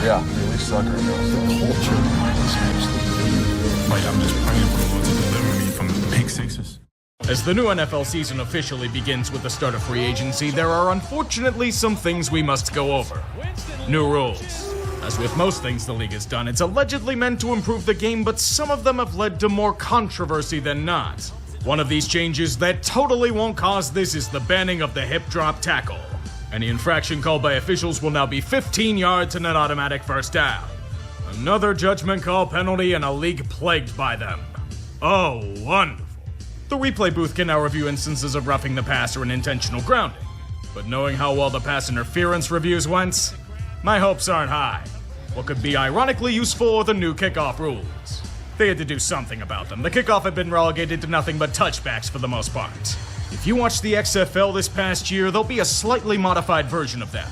Yeah, we suck right now. The culture is actually like, I'm just praying for the Lord to deliver me from the pick sixes. As the new NFL season officially begins with the start of free agency, there are unfortunately some things we must go over. New rules. As with most things the league has done, it's allegedly meant to improve the game, but some of them have led to more controversy than not. One of these changes that totally won't cause this is the banning of the hip drop tackle. Any infraction called by officials will now be 15 yards and an automatic first down. Another judgment call penalty and a league plagued by them. Oh, wonderful. The replay booth can now review instances of roughing the passer and intentional grounding. But knowing how well the pass interference reviews went, my hopes aren't high. What could be ironically useful are the new kickoff rules. They had to do something about them. The kickoff had been relegated to nothing but touchbacks for the most part. If you watched the XFL this past year, there'll be a slightly modified version of them.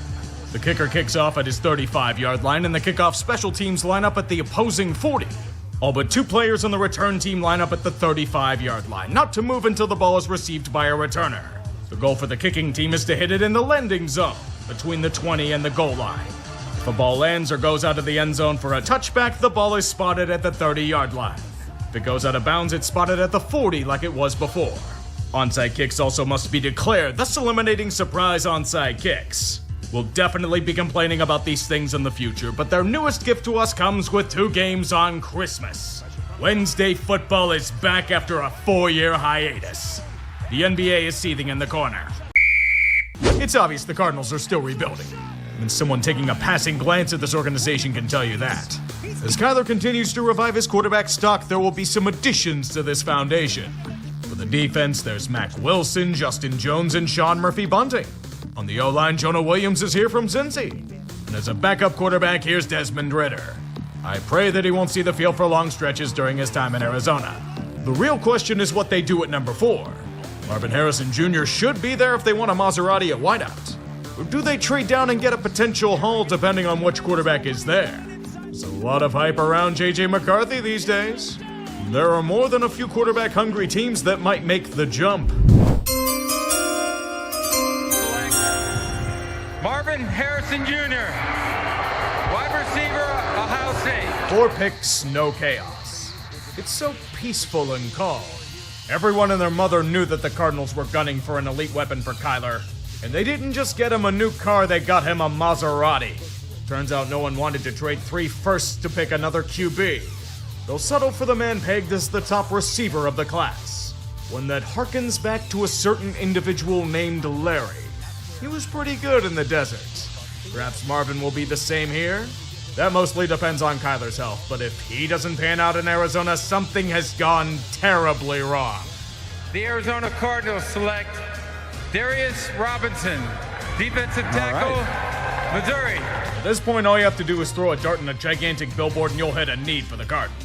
The kicker kicks off at his 35-yard line, and the kickoff special teams line up at the opposing 40. All but two players on the return team line up at the 35-yard line, not to move until the ball is received by a returner. The goal for the kicking team is to hit it in the landing zone, between the 20 and the goal line. If the ball lands or goes out of the end zone for a touchback, the ball is spotted at the 30-yard line. If it goes out of bounds, it's spotted at the 40 like it was before. Onside kicks also must be declared, thus eliminating surprise onside kicks. We'll definitely be complaining about these things in the future, but their newest gift to us comes with 2 games on Christmas. Wednesday football is back after a 4-year hiatus. The NBA is seething in the corner. It's obvious the Cardinals are still rebuilding, and someone taking a passing glance at this organization can tell you that. As Kyler continues to revive his quarterback stock, there will be some additions to this foundation. For the defense, there's Mac Wilson, Justin Jones, and Sean Murphy-Bunting. On the O-line, Jonah Williams is here from Cincy. And as a backup quarterback, here's Desmond Ridder. I pray that he won't see the field for long stretches during his time in Arizona. The real question is what they do at number 4. Marvin Harrison Jr. should be there if they want a Maserati at wideout. Or do they trade down and get a potential haul depending on which quarterback is there? There's a lot of hype around J.J. McCarthy these days. There are more than a few quarterback-hungry teams that might make the jump. Marvin Harrison Jr., wide receiver, Ohio State. 4 picks, no chaos. It's so peaceful and calm. Everyone and their mother knew that the Cardinals were gunning for an elite weapon for Kyler, and they didn't just get him a new car, they got him a Maserati. Turns out no one wanted to trade 3 firsts to pick another QB. They'll settle for the man pegged as the top receiver of the class, one that harkens back to a certain individual named Larry. He was pretty good in the desert. Perhaps Marvin will be the same here? That mostly depends on Kyler's health, but if he doesn't pan out in Arizona, something has gone terribly wrong. The Arizona Cardinals select Darius Robinson, defensive tackle, Missouri. At this point, all you have to do is throw a dart in a gigantic billboard and you'll hit a need for the Cardinals.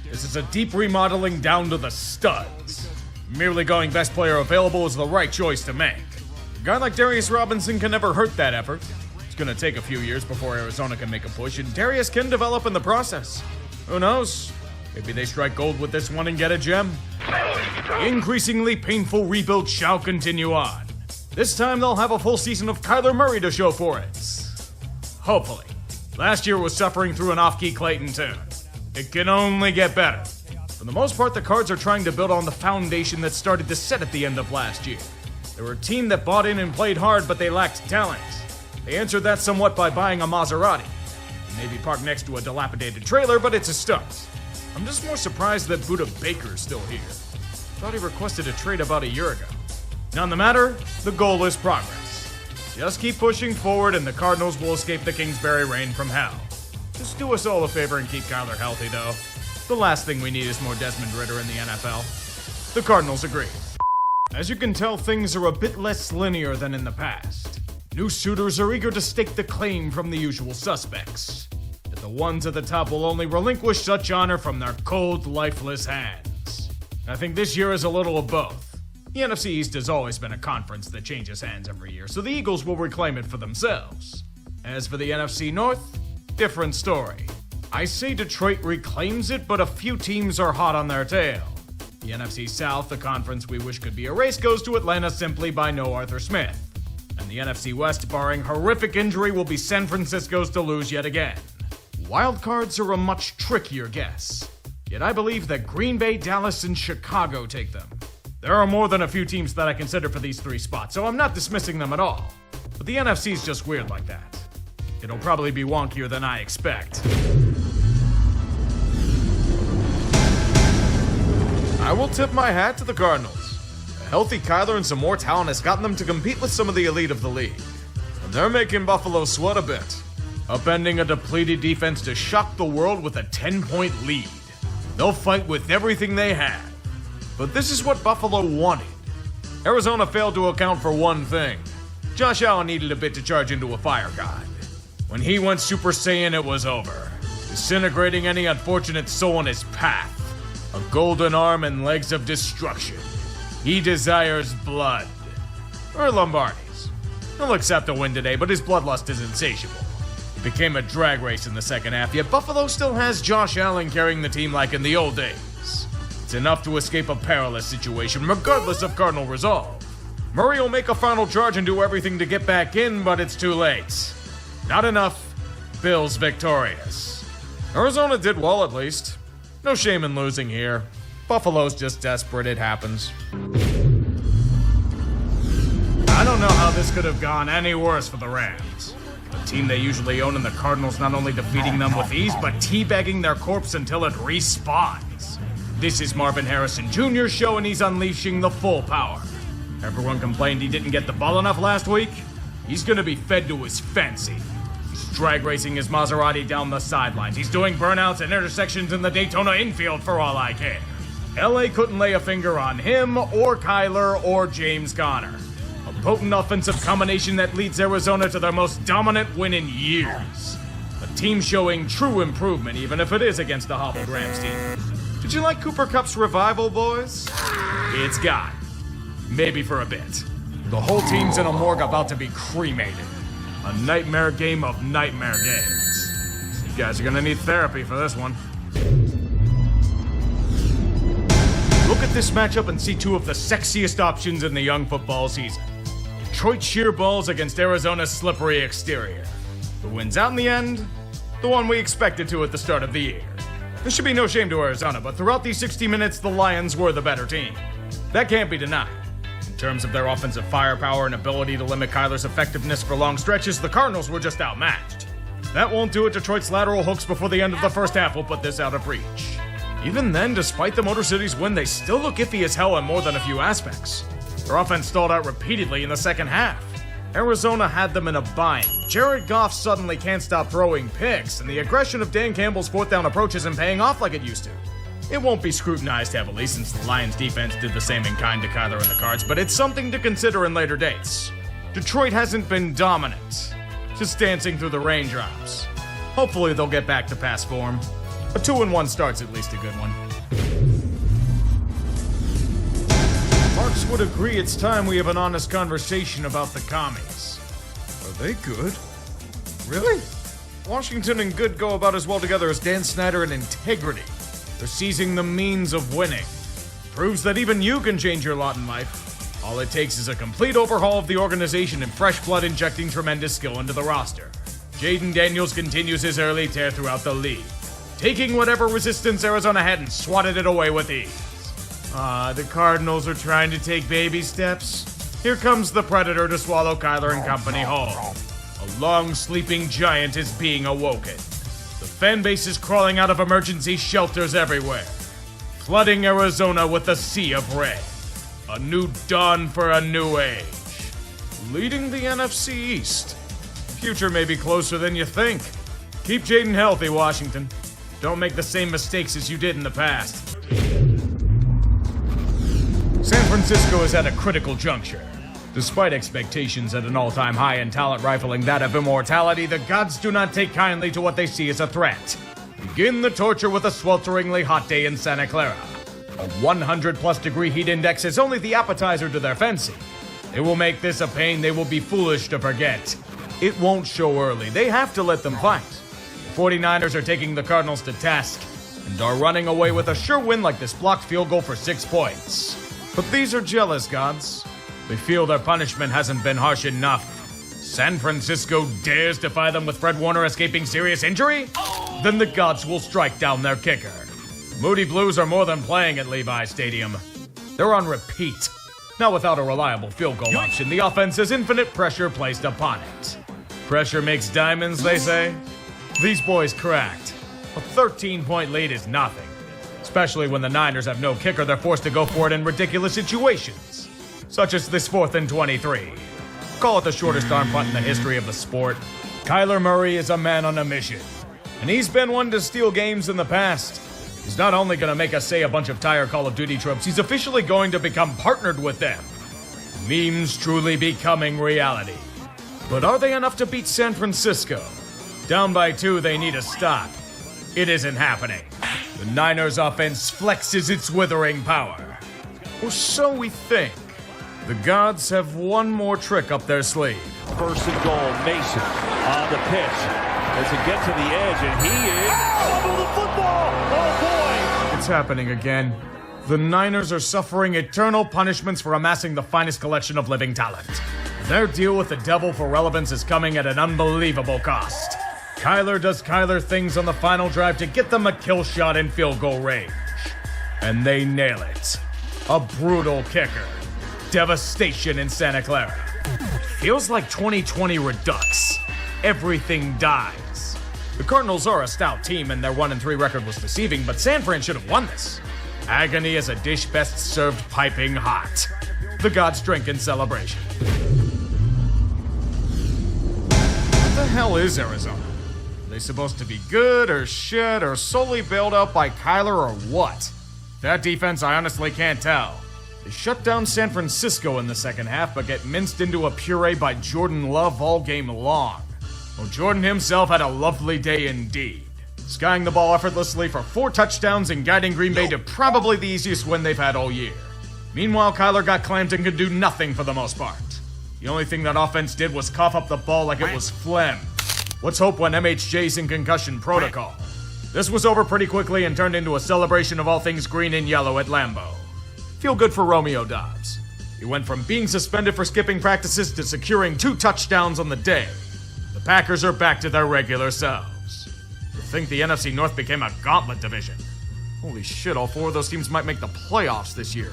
This is a deep remodeling down to the studs. Merely going best player available is the right choice to make. A guy like Darius Robinson can never hurt that effort. It's going to take a few years before Arizona can make a push, and Darius can develop in the process. Who knows? Maybe they strike gold with this one and get a gem. The increasingly painful rebuild shall continue on. This time they'll have a full season of Kyler Murray to show for it. Hopefully. Last year was suffering through an off-key Clayton tune. It can only get better. For the most part, the Cards are trying to build on the foundation that started to set at the end of last year. They were a team that bought in and played hard, but they lacked talent. They answered that somewhat by buying a Maserati. It may be parked next to a dilapidated trailer, but it's a start. I'm just more surprised that Buda Baker's still here. Thought he requested a trade about a year ago. None the matter, the goal is progress. Just keep pushing forward and the Cardinals will escape the Kingsbury rain from hell. Just do us all a favor and keep Kyler healthy, though. The last thing we need is more Desmond Ridder in the NFL. The Cardinals agree. As you can tell, things are a bit less linear than in the past. New suitors are eager to stake the claim from the usual suspects. Yet the ones at the top will only relinquish such honor from their cold, lifeless hands. I think this year is a little of both. The NFC East has always been a conference that changes hands every year, so the Eagles will reclaim it for themselves. As for the NFC North, different story. I say Detroit reclaims it, but a few teams are hot on their tail. The NFC South, the conference we wish could be a race, goes to Atlanta simply by no Arthur Smith. And the NFC West, barring horrific injury, will be San Francisco's to lose yet again. Wildcards are a much trickier guess, yet I believe that Green Bay, Dallas, and Chicago take them. There are more than a few teams that I consider for these 3 spots, so I'm not dismissing them at all. But the NFC's just weird like that. It'll probably be wonkier than I expect. I will tip my hat to the Cardinals. A healthy Kyler and some more talent has gotten them to compete with some of the elite of the league. And they're making Buffalo sweat a bit, upending a depleted defense to shock the world with a 10-point lead. They'll fight with everything they have. But this is what Buffalo wanted. Arizona failed to account for one thing. Josh Allen needed a bit to charge into a fire god. When he went Super Saiyan, it was over, disintegrating any unfortunate soul in his path. A golden arm and legs of destruction. He desires blood. Or Lombardi's. He'll accept a win today, but his bloodlust is insatiable. It became a drag race in the second half, yet Buffalo still has Josh Allen carrying the team like in the old days. It's enough to escape a perilous situation, regardless of Cardinal resolve. Murray will make a final charge and do everything to get back in, but it's too late. Not enough. Bills victorious. Arizona did well, at least. No shame in losing here. Buffalo's just desperate, it happens. I don't know how this could have gone any worse for the Rams. A team they usually own, and the Cardinals not only defeating them with ease, but teabagging their corpse until it respawns. This is Marvin Harrison Jr.'s show, and he's unleashing the full power. Everyone complained he didn't get the ball enough last week. He's gonna be fed to his fancy. He's drag racing his Maserati down the sidelines. He's doing burnouts and intersections in the Daytona infield for all I care. LA couldn't lay a finger on him, or Kyler, or James Conner. A potent offensive combination that leads Arizona to their most dominant win in years. A team showing true improvement, even if it is against the hobbled Rams team. Did you like Cooper Kupp's revival, boys? It's gone. Maybe for a bit. The whole team's in a morgue about to be cremated. A nightmare game of nightmare games. You guys are gonna need therapy for this one. Look at this matchup and see 2 of the sexiest options in the young football season. Detroit sheer balls against Arizona's slippery exterior. Who wins out in the end? The one we expected to at the start of the year. This should be no shame to Arizona, but throughout these 60 minutes, the Lions were the better team. That can't be denied. In terms of their offensive firepower and ability to limit Kyler's effectiveness for long stretches, the Cardinals were just outmatched. That won't do it. Detroit's lateral hooks before the end of the first half will put this out of reach. Even then, despite the Motor City's win, they still look iffy as hell in more than a few aspects. Their offense stalled out repeatedly in the second half. Arizona had them in a bind. Jared Goff suddenly can't stop throwing picks, and the aggression of Dan Campbell's 4th down approach isn't paying off like it used to. It won't be scrutinized heavily since the Lions defense did the same in kind to Kyler and the Cards, but it's something to consider in later dates. Detroit hasn't been dominant, just dancing through the raindrops. Hopefully they'll get back to past form. A 2-1 start's at least a good one. Marks would agree it's time we have an honest conversation about the commies. Are they good? Really? Washington and good go about as well together as Dan Snyder and integrity. They're seizing the means of winning. Proves that even you can change your lot in life. All it takes is a complete overhaul of the organization and fresh blood injecting tremendous skill into the roster. Jaden Daniels continues his early tear throughout the league, taking whatever resistance Arizona had and swatted it away with ease. The Cardinals are trying to take baby steps. Here comes the Predator to swallow Kyler and company whole. A long sleeping giant is being awoken. The fan base is crawling out of emergency shelters everywhere, flooding Arizona with a sea of red. A new dawn for a new age. Leading the NFC East. Future may be closer than you think. Keep Jaden healthy, Washington. Don't make the same mistakes as you did in the past. San Francisco is at a critical juncture. Despite expectations at an all-time high and talent rivaling that of immortality, the gods do not take kindly to what they see as a threat. Begin the torture with a swelteringly hot day in Santa Clara. A 100-plus degree heat index is only the appetizer to their fencing. They will make this a pain they will be foolish to forget. It won't show early. They have to let them fight. The 49ers are taking the Cardinals to task and are running away with a sure win like this blocked field goal for 6 points. But these are jealous gods. They feel their punishment hasn't been harsh enough. San Francisco dares defy them with Fred Warner escaping serious injury? Then the gods will strike down their kicker. Moody Blues are more than playing at Levi Stadium. They're on repeat. Now without a reliable field goal option, the offense has infinite pressure placed upon it. Pressure makes diamonds, they say. These boys cracked. A 13-point lead is nothing. Especially when the Niners have no kicker, they're forced to go for it in ridiculous situations. Such as this 4th and 23. Call it the shortest arm punt in the history of the sport. Kyler Murray is a man on a mission. And he's been one to steal games in the past. He's not only going to make us say a bunch of tired Call of Duty tropes, he's officially going to become partnered with them. Memes truly becoming reality. But are they enough to beat San Francisco? Down by 2, they need a stop. It isn't happening. The Niners offense flexes its withering power. Or so we think. The gods have one more trick up their sleeve. 1st and goal, Mason on the pitch. As it gets to the edge, and he is fumble the football. Oh boy! It's happening again. The Niners are suffering eternal punishments for amassing the finest collection of living talent. Their deal with the devil for relevance is coming at an unbelievable cost. Kyler does Kyler things on the final drive to get them a kill shot in field goal range. And they nail it. A brutal kicker. Devastation in Santa Clara. Feels like 2020 Redux. Everything dies. The Cardinals are a stout team and their 1-3 record was deceiving, but San Fran should have won this. Agony is a dish best served piping hot. The gods drink in celebration. What the hell is Arizona? Are they supposed to be good or shit or solely bailed out by Kyler or what? That defense, I honestly can't tell. They shut down San Francisco in the second half, but get minced into a puree by Jordan Love all game long. Well, Jordan himself had a lovely day indeed, skying the ball effortlessly for 4 touchdowns and guiding Green Bay to probably the easiest win they've had all year. Meanwhile, Kyler got clamped and could do nothing for the most part. The only thing that offense did was cough up the ball like it was phlegm. Let's hope when MHJ's in concussion protocol. This was over pretty quickly and turned into a celebration of all things green and yellow at Lambeau. Feel good for Romeo Doubs. He went from being suspended for skipping practices to securing 2 touchdowns on the day. The Packers are back to their regular selves. You'd think the NFC North became a gauntlet division. Holy shit, all 4 of those teams might make the playoffs this year.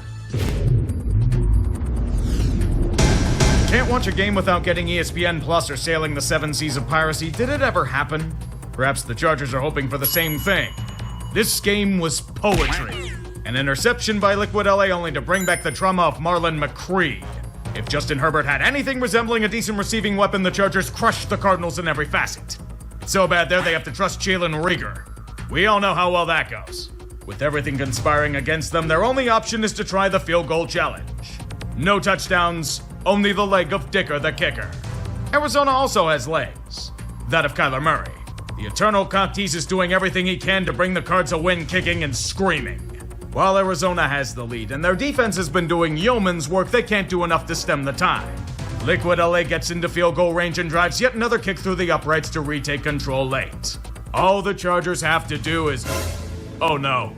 Can't watch a game without getting ESPN Plus or sailing the 7 seas of piracy. Did it ever happen? Perhaps the Chargers are hoping for the same thing. This game was poetry. An interception by Liquid LA only to bring back the trauma of Marlon McCree. If Justin Herbert had anything resembling a decent receiving weapon, the Chargers crushed the Cardinals in every facet. It's so bad there they have to trust Jalen Reagor. We all know how well that goes. With everything conspiring against them, their only option is to try the field goal challenge. No touchdowns, only the leg of Dicker the kicker. Arizona also has legs. That of Kyler Murray. The eternal cock tease is doing everything he can to bring the Cards a win, kicking and screaming. While Arizona has the lead, and their defense has been doing yeoman's work, they can't do enough to stem the tide. Liquid LA gets into field goal range and drives yet another kick through the uprights to retake control late. All the Chargers have to do is... Oh no.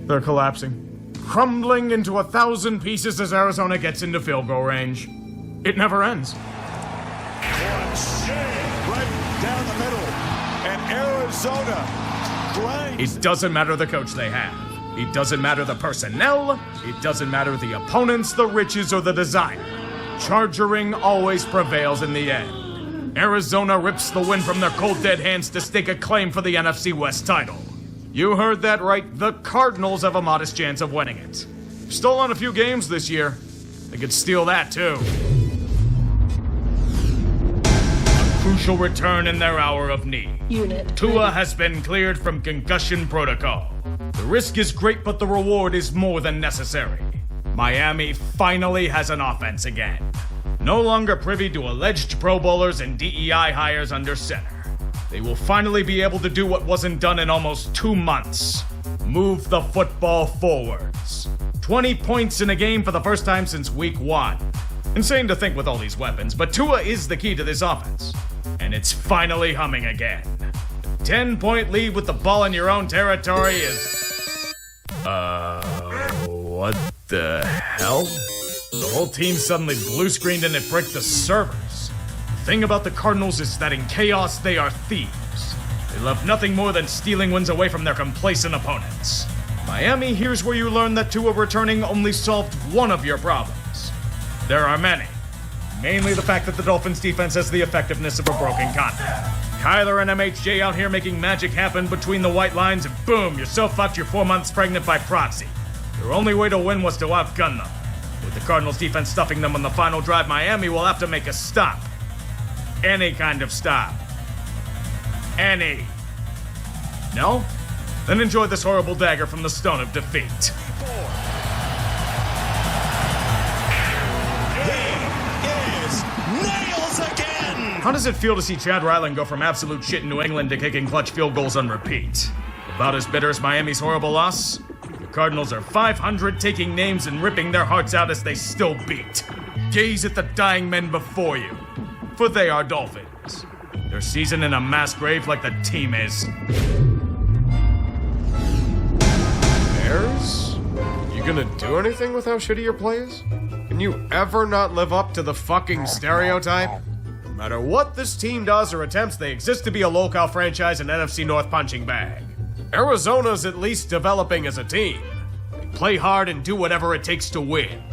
They're collapsing. Crumbling into 1,000 pieces as Arizona gets into field goal range. It never ends. Right down the middle. And Arizona grinds. It doesn't matter the coach they have. It doesn't matter the personnel. It doesn't matter the opponents, the riches, or the desire. Chargering always prevails in the end. Arizona rips the win from their cold dead hands to stake a claim for the NFC West title. You heard that right. The Cardinals have a modest chance of winning it. Stolen a few games this year. They could steal that too. A crucial return in their hour of need. Tua has been cleared from concussion protocol. The risk is great, but the reward is more than necessary. Miami finally has an offense again. No longer privy to alleged Pro Bowlers and DEI hires under center. They will finally be able to do what wasn't done in almost 2 months. Move the football forwards. 20 points in a game for the first time since week 1. Insane to think with all these weapons, but Tua is the key to this offense. And it's finally humming again. 10-point lead with the ball in your own territory is... what the hell? The whole team suddenly blue-screened and it bricked the servers. thing about the Cardinals is that in chaos, they are thieves. They love nothing more than stealing wins away from their complacent opponents. Miami, here's where you learn that Tua returning only solved one of your problems. There are many. Mainly the fact that the Dolphins' defense has the effectiveness of a broken condom. Kyler and MHJ out here making magic happen between the white lines, and boom, you're so fucked you're 4 months pregnant by proxy. Their only way to win was to outgun them. With the Cardinals' defense stuffing them on the final drive, Miami will have to make a stop. Any kind of stop. Any. No? Then enjoy this horrible dagger from the stone of defeat. How does it feel to see Chad Ryland go from absolute shit in New England to kicking clutch field goals on repeat? About as bitter as Miami's horrible loss? The Cardinals are 500, taking names and ripping their hearts out as they still beat. Gaze at the dying men before you, for they are Dolphins. Their season in a mass grave like the team is. Bears? You gonna do anything with how shitty your play is? Can you ever not live up to the fucking stereotype? No matter what this team does or attempts, they exist to be a local franchise and NFC North punching bag. Arizona's at least developing as a team. They play hard and do whatever it takes to win.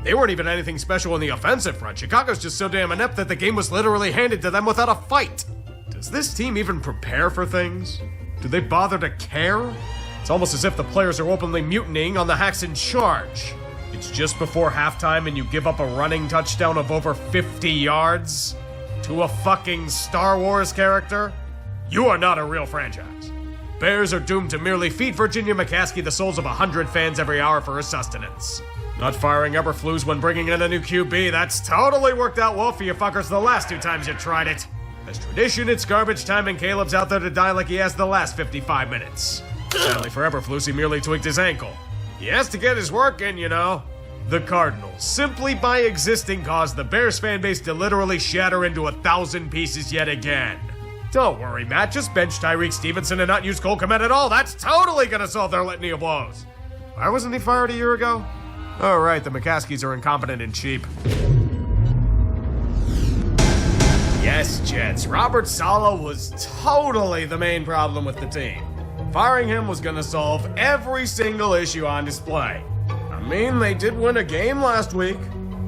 They weren't even anything special in the offensive front. Chicago's just so damn inept that the game was literally handed to them without a fight. Does this team even prepare for things? Do they bother to care? It's almost as if the players are openly mutinying on the hacks in charge. It's just before halftime and you give up a running touchdown of over 50 yards? To a fucking Star Wars character? You are not a real franchise. Bears are doomed to merely feed Virginia McCaskey the souls of 100 fans every hour for her sustenance. Not firing Eberflus when bringing in a new QB, that's totally worked out well for you fuckers the last 2 times you tried it. As tradition, it's garbage time and Caleb's out there to die like he has the last 55 minutes. Sadly for Eberflus, he merely tweaked his ankle. He has to get his work in, you know. The Cardinals, simply by existing, caused the Bears fan base to literally shatter into 1,000 pieces yet again. Don't worry, Matt, just bench Tyreek Stevenson and not use Cole Kmet at all. That's totally gonna solve their litany of woes. Why wasn't he fired a year ago? Oh, right, the McCaskies are incompetent and cheap. Yes, Jets, Robert Saleh was totally the main problem with the team. Firing him was gonna solve every single issue on display. I mean, they did win a game last week.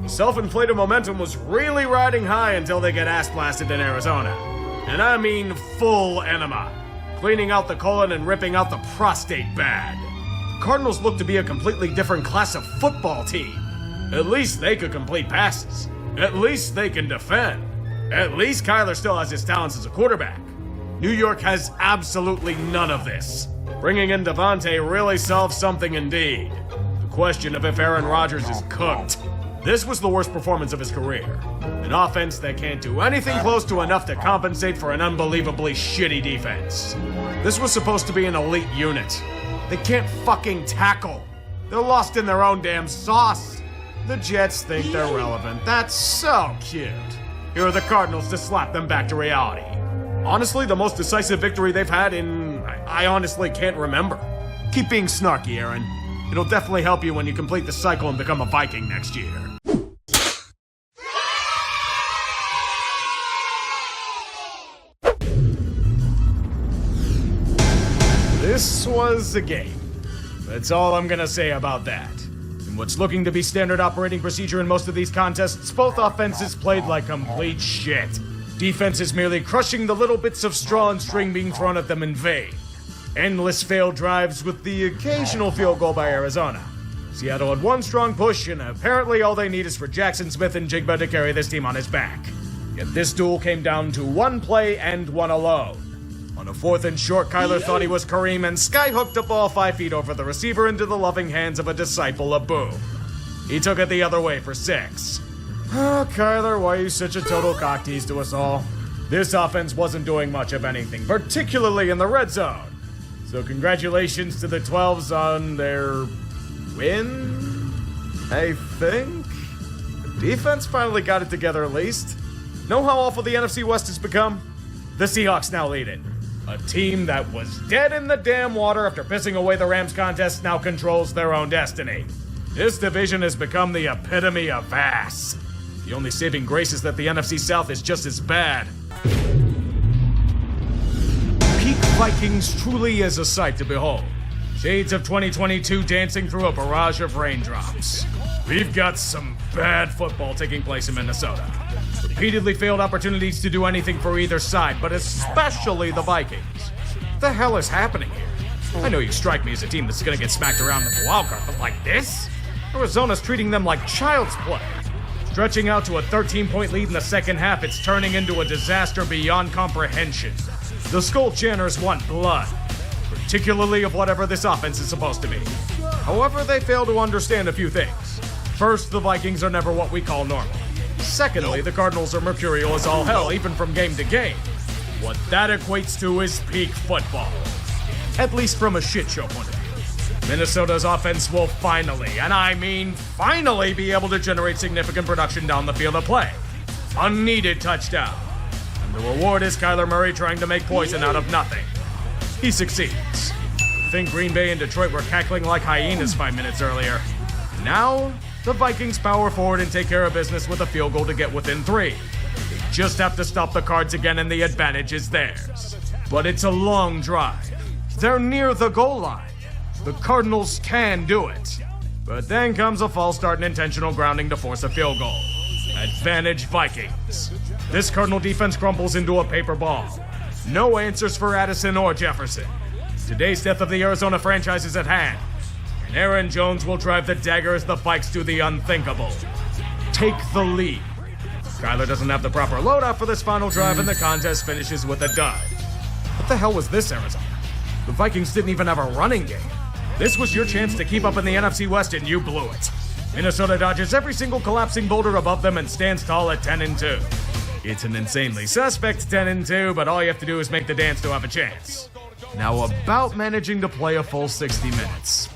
The self-inflated momentum was really riding high until they get ass-blasted in Arizona. And I mean full enema. Cleaning out the colon and ripping out the prostate bad. The Cardinals look to be a completely different class of football team. At least they could complete passes. At least they can defend. At least Kyler still has his talents as a quarterback. New York has absolutely none of this. Bringing in Devontae really solves something indeed. Question of if Aaron Rodgers is cooked. This was the worst performance of his career. An offense that can't do anything close to enough to compensate for an unbelievably shitty defense. This was supposed to be an elite unit. They can't fucking tackle. They're lost in their own damn sauce. The Jets think they're relevant. That's so cute. Here are the Cardinals to slap them back to reality. Honestly, the most decisive victory they've had in... I honestly can't remember. Keep being snarky, Aaron. It'll definitely help you when you complete the cycle and become a Viking next year. This was a game. That's all I'm gonna say about that. In what's looking to be standard operating procedure in most of these contests, both offenses played like complete shit. Defense is merely crushing the little bits of straw and string being thrown at them in vain. Endless failed drives with the occasional field goal by Arizona. Seattle had one strong push, and apparently all they need is for Jackson Smith and Jigba to carry this team on his back. Yet this duel came down to one play and one alone. On a 4th and short, Kyler thought he was Kareem and skyhooked a ball 5 feet over the receiver into the loving hands of a disciple of Boom. He took it the other way for 6. Oh, Kyler, why are you such a total cock tease to us all? This offense wasn't doing much of anything, particularly in the red zone. So congratulations to the 12s on their win, I think? The defense finally got it together at least. Know how awful the NFC West has become? The Seahawks now lead it. A team that was dead in the damn water after pissing away the Rams contest now controls their own destiny. This division has become the epitome of ass. The only saving grace is that the NFC South is just as bad. Peak Vikings truly is a sight to behold. Shades of 2022 dancing through a barrage of raindrops. We've got some bad football taking place in Minnesota. Repeatedly failed opportunities to do anything for either side, but especially the Vikings. What the hell is happening here? I know you strike me as a team that's gonna get smacked around in the wild card, but like this? Arizona's treating them like child's play. Stretching out to a 13-point lead in the second half, it's turning into a disaster beyond comprehension. The Skull Channers want blood, particularly of whatever this offense is supposed to be. However, they fail to understand a few things. First, the Vikings are never what we call normal. Secondly, the Cardinals are mercurial as all hell, even from game to game. What that equates to is peak football. At least from a shit show point of view. Minnesota's offense will finally, and I mean finally, be able to generate significant production down the field of play. A needed touchdown. And the reward is Kyler Murray trying to make poison out of nothing. He succeeds. I think Green Bay and Detroit were cackling like hyenas 5 minutes earlier. Now, the Vikings power forward and take care of business with a field goal to get within 3. They just have to stop the Cards again and the advantage is theirs. But it's a long drive. They're near the goal line. The Cardinals can do it. But then comes a false start and intentional grounding to force a field goal. Advantage Vikings. This Cardinal defense crumbles into a paper ball. No answers for Addison or Jefferson. Today's death of the Arizona franchise is at hand. And Aaron Jones will drive the dagger as the Vikes do the unthinkable. Take the lead. Kyler doesn't have the proper loadout for this final drive, and the contest finishes with a dud. What the hell was this, Arizona? The Vikings didn't even have a running game. This was your chance to keep up in the NFC West, and you blew it. Minnesota dodges every single collapsing boulder above them and stands tall at 10-2. It's an insanely suspect 10-2, but all you have to do is make the dance to have a chance. Now about managing to play a full 60 minutes.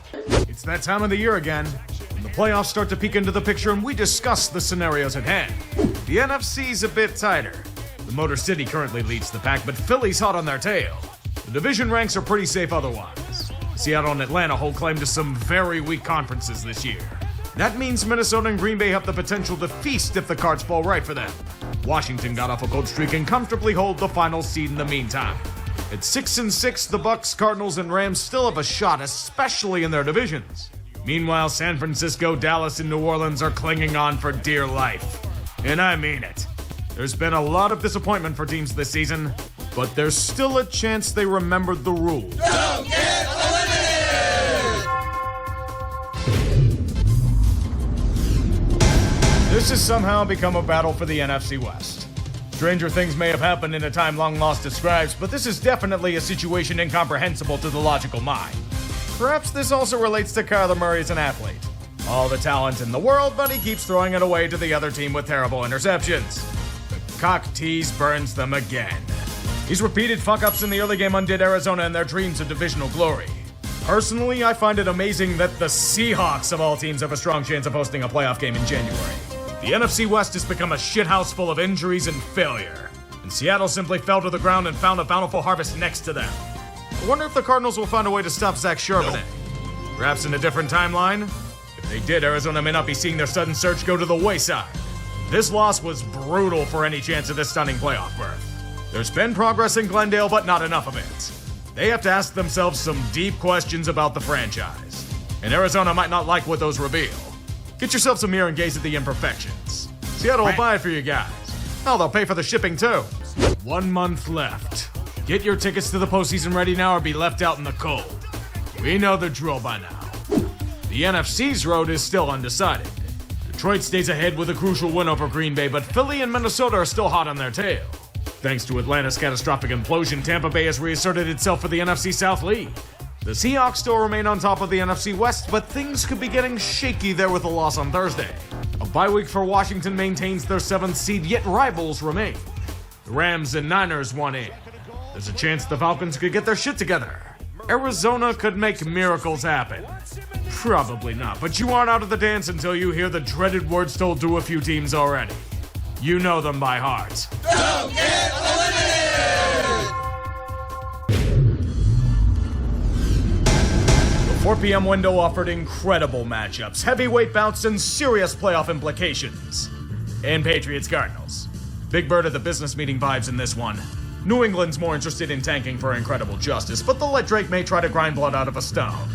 It's that time of the year again, when the playoffs start to peek into the picture and we discuss the scenarios at hand. The NFC's a bit tighter. The Motor City currently leads the pack, but Philly's hot on their tail. The division ranks are pretty safe otherwise. Seattle and Atlanta hold claim to some very weak conferences this year. That means Minnesota and Green Bay have the potential to feast if the cards fall right for them. Washington got off a cold streak and comfortably hold the final seed in the meantime. At 6-6, the Bucks, Cardinals, and Rams still have a shot, especially in their divisions. Meanwhile, San Francisco, Dallas, and New Orleans are clinging on for dear life. And I mean it. There's been a lot of disappointment for teams this season, but there's still a chance they remembered the rules. Don't get eliminated! This has somehow become a battle for the NFC West. Stranger things may have happened in a time long lost to scribes, but this is definitely a situation incomprehensible to the logical mind. Perhaps this also relates to Kyler Murray as an athlete. All the talent in the world, but he keeps throwing it away to the other team with terrible interceptions. The cock tease burns them again. These repeated fuck-ups in the early game undid Arizona and their dreams of divisional glory. Personally, I find it amazing that the Seahawks of all teams have a strong chance of hosting a playoff game in January. The NFC West has become a shithouse full of injuries and failure, and Seattle simply fell to the ground and found a bountiful harvest next to them. I wonder if the Cardinals will find a way to stop Zach Charbonnet. Perhaps in a different timeline? If they did, Arizona may not be seeing their sudden surge go to the wayside. This loss was brutal for any chance of this stunning playoff berth. There's been progress in Glendale, but not enough of it. They have to ask themselves some deep questions about the franchise, and Arizona might not like what those reveal. Get yourself some mirror and gaze at the imperfections. Seattle will buy it for you guys. Hell, they'll pay for the shipping too. 1 month left. Get your tickets to the postseason ready now or be left out in the cold. We know the drill by now. The NFC's road is still undecided. Detroit stays ahead with a crucial win over Green Bay, but Philly and Minnesota are still hot on their tail. Thanks to Atlanta's catastrophic implosion, Tampa Bay has reasserted itself for the NFC South lead. The Seahawks still remain on top of the NFC West, but things could be getting shaky there with a loss on Thursday. A bye week for Washington maintains their 7th seed, yet rivals remain. The Rams and Niners want in. There's a chance the Falcons could get their shit together. Arizona could make miracles happen. Probably not, but you aren't out of the dance until you hear the dreaded words told to a few teams already. You know them by heart. Don't get eliminated! The 4 p.m. window offered incredible matchups, heavyweight bouts, and serious playoff implications. And Patriots-Cardinals. Big Bird at the business meeting vibes in this one. New England's more interested in tanking for incredible justice, but they'll let Drake May try to grind blood out of a stone.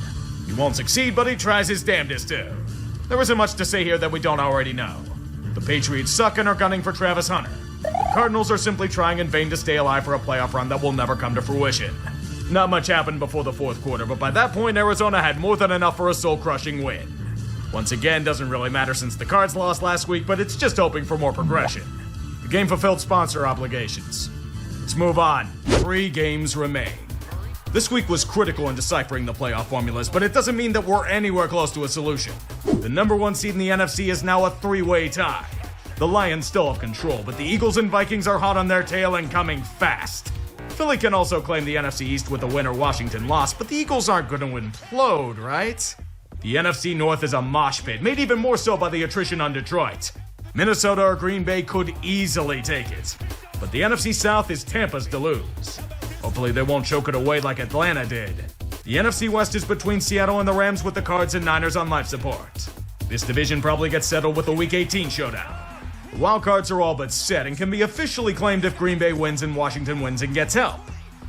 He won't succeed, but he tries his damnedest to. There isn't much to say here that we don't already know. The Patriots suck and are gunning for Travis Hunter. The Cardinals are simply trying in vain to stay alive for a playoff run that will never come to fruition. Not much happened before the fourth quarter, but by that point, Arizona had more than enough for a soul-crushing win. Once again, doesn't really matter since the Cards lost last week, but it's just hoping for more progression. The game fulfilled sponsor obligations. Let's move on. 3 games remain. This week was critical in deciphering the playoff formulas, but it doesn't mean that we're anywhere close to a solution. The number 1 seed in the NFC is now a 3-way tie. The Lions still have control, but the Eagles and Vikings are hot on their tail and coming fast. Philly can also claim the NFC East with a win or Washington loss, but the Eagles aren't going to implode, right? The NFC North is a mosh pit, made even more so by the attrition on Detroit. Minnesota or Green Bay could easily take it, but the NFC South is Tampa's to lose. Hopefully they won't choke it away like Atlanta did. The NFC West is between Seattle and the Rams, with the Cards and Niners on life support. This division probably gets settled with a Week 18 showdown. The wild cards are all but set and can be officially claimed if Green Bay wins and Washington wins and gets help.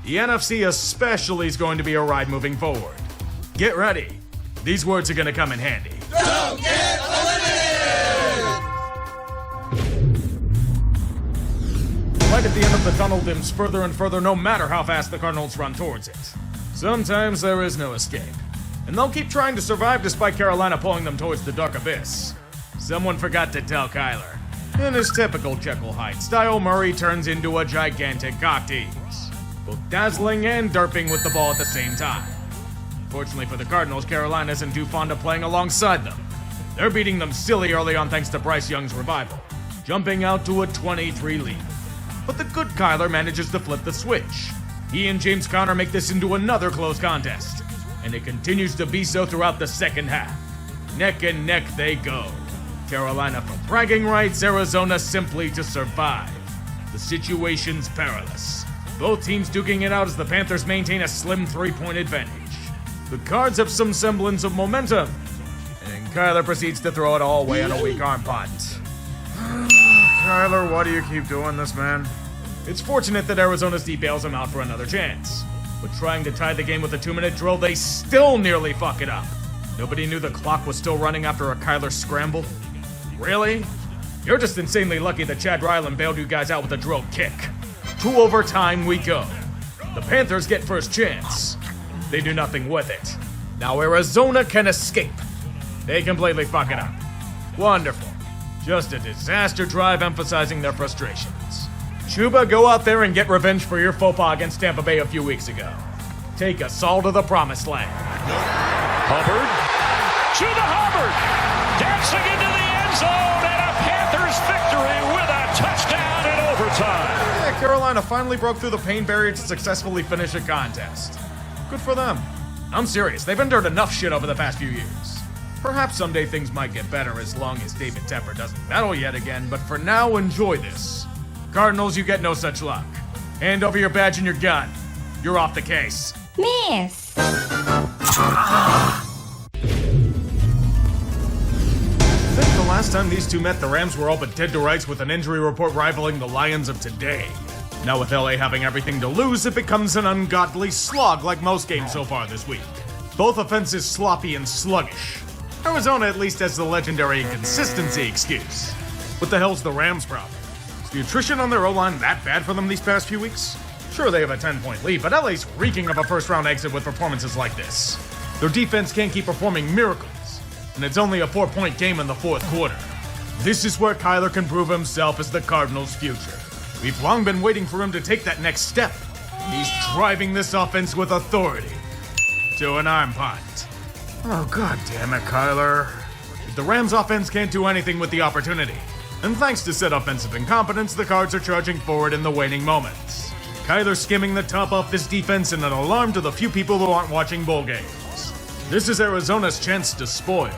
The NFC especially is going to be a ride moving forward. Get ready. These words are going to come in handy. Don't get eliminated! The light at the end of the tunnel dims further and further no matter how fast the Cardinals run towards it. Sometimes there is no escape. And they'll keep trying to survive despite Carolina pulling them towards the dark abyss. Someone forgot to tell Kyler. In his typical Jekyll Hyde style, Murray turns into a gigantic cock tease, both dazzling and derping with the ball at the same time. Fortunately for the Cardinals, Carolina isn't too fond of playing alongside them. They're beating them silly early on thanks to Bryce Young's revival, jumping out to a 23 lead. But the good Kyler manages to flip the switch. He and James Conner make this into another close contest, and it continues to be so throughout the second half. Neck and neck they go. Carolina for bragging rights, Arizona simply to survive. The situation's perilous. Both teams duking it out as the Panthers maintain a slim 3-point advantage. The Cards have some semblance of momentum, and Kyler proceeds to throw it all away on a weak arm punt. Kyler, why do you keep doing this, man? It's fortunate that Arizona's D bails him out for another chance. But trying to tie the game with a 2-minute drill, they still nearly fuck it up. Nobody knew the clock was still running after a Kyler scramble? Really? You're just insanely lucky that Chad Ryland bailed you guys out with a drilled kick. 2 overtime we go. The Panthers get first chance. They do nothing with it. Now Arizona can escape. They completely fuck it up. Wonderful. Just a disaster drive emphasizing their frustrations. Chuba, go out there and get revenge for your faux pas against Tampa Bay a few weeks ago. Take us all to the promised land. Hubbard. Chuba Hubbard dancing into the end zone and a Panthers victory with a touchdown in overtime. Yeah, Carolina finally broke through the pain barrier to successfully finish a contest. Good for them. I'm serious, they've endured enough shit over the past few years. Perhaps someday things might get better as long as David Tepper doesn't medal yet again, but for now, enjoy this. Cardinals, you get no such luck. Hand over your badge and your gun. You're off the case. Miss. I think the last time these two met, the Rams were all but dead to rights with an injury report rivaling the Lions of today. Now with LA having everything to lose, it becomes an ungodly slog like most games so far this week. Both offenses sloppy and sluggish. Arizona at least has the legendary inconsistency excuse. What the hell's the Rams' problem? Is the attrition on their O-line that bad for them these past few weeks? Sure, they have a 10-point lead, but LA's reeking of a first-round exit with performances like this. Their defense can't keep performing miracles, and it's only a 4-point game in the fourth quarter. This is where Kyler can prove himself as the Cardinals' future. We've long been waiting for him to take that next step. He's driving this offense with authority. To an arm punt. Oh, god damn it, Kyler. The Rams offense can't do anything with the opportunity. And thanks to said offensive incompetence, the Cards are charging forward in the waning moments. Kyler skimming the top off this defense in an alarm to the few people who aren't watching bowl games. This is Arizona's chance to spoil.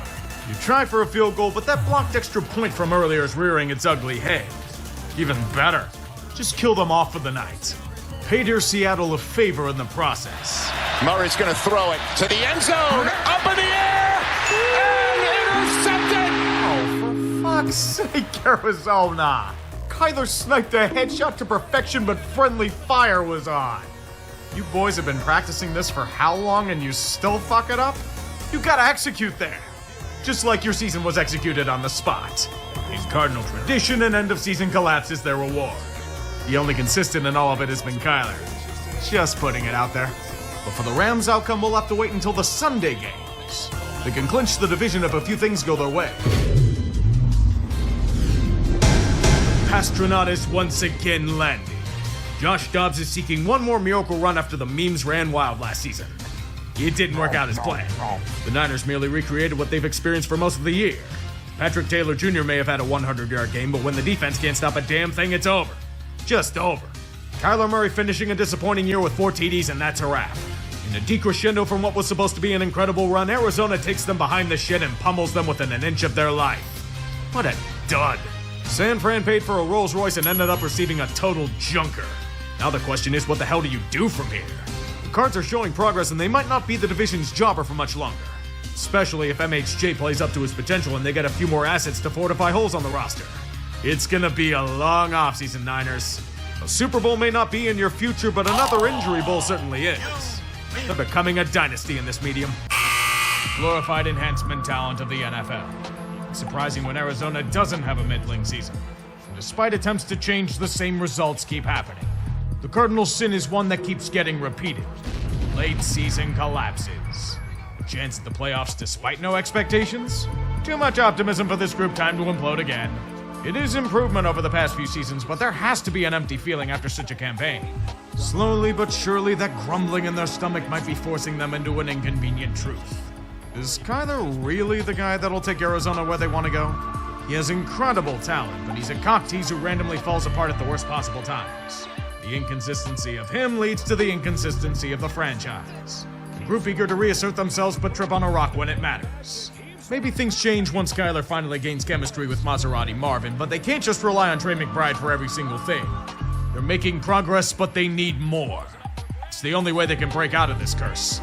You try for a field goal, but that blocked extra point from earlier is rearing its ugly head. Even better, just kill them off for the night. Pay dear Seattle a favor in the process. Murray's going to throw it to the end zone, up in the air, and intercepted! Oh, for fuck's sake, Arizona! Kyler sniped a headshot to perfection, but friendly fire was on. You boys have been practicing this for how long and you still fuck it up? You gotta execute there. Just like your season was executed on the spot. In Cardinal tradition, an end-of-season collapse is their reward. The only consistent in all of it has been Kyler. Just putting it out there. But for the Rams' outcome, we'll have to wait until the Sunday games. They can clinch the division if a few things go their way. Astronaut is once again landing. Josh Dobbs is seeking one more miracle run after the memes ran wild last season. It didn't work out as planned. The Niners merely recreated what they've experienced for most of the year. Patrick Taylor Jr. may have had a 100-yard game, but when the defense can't stop a damn thing, it's over. Just over. Kyler Murray finishing a disappointing year with 4 TDs, and that's a wrap. In a decrescendo from what was supposed to be an incredible run, Arizona takes them behind the shit and pummels them within an inch of their life. What a dud. San Fran paid for a Rolls Royce and ended up receiving a total junker. Now the question is, what the hell do you do from here? The Cards are showing progress and they might not be the division's jobber for much longer. Especially if MHJ plays up to his potential and they get a few more assets to fortify holes on the roster. It's gonna be a long offseason, Niners. A Super Bowl may not be in your future, but another injury bowl certainly is. They're becoming a dynasty in this medium. Glorified enhancement talent of the NFL. Surprising when Arizona doesn't have a middling season. Despite attempts to change, the same results keep happening. The Cardinals' sin is one that keeps getting repeated. Late season collapses. Chance at the playoffs despite no expectations? Too much optimism for this group, time to implode again. It is improvement over the past few seasons, but there has to be an empty feeling after such a campaign. Slowly but surely, that grumbling in their stomach might be forcing them into an inconvenient truth. Is Kyler really the guy that'll take Arizona where they want to go? He has incredible talent, but he's a cock tease who randomly falls apart at the worst possible times. The inconsistency of him leads to the inconsistency of the franchise. A group eager to reassert themselves but trip on a rock when it matters. Maybe things change once Kyler finally gains chemistry with Maserati Marvin, but they can't just rely on Trey McBride for every single thing. They're making progress, but they need more. It's the only way they can break out of this curse.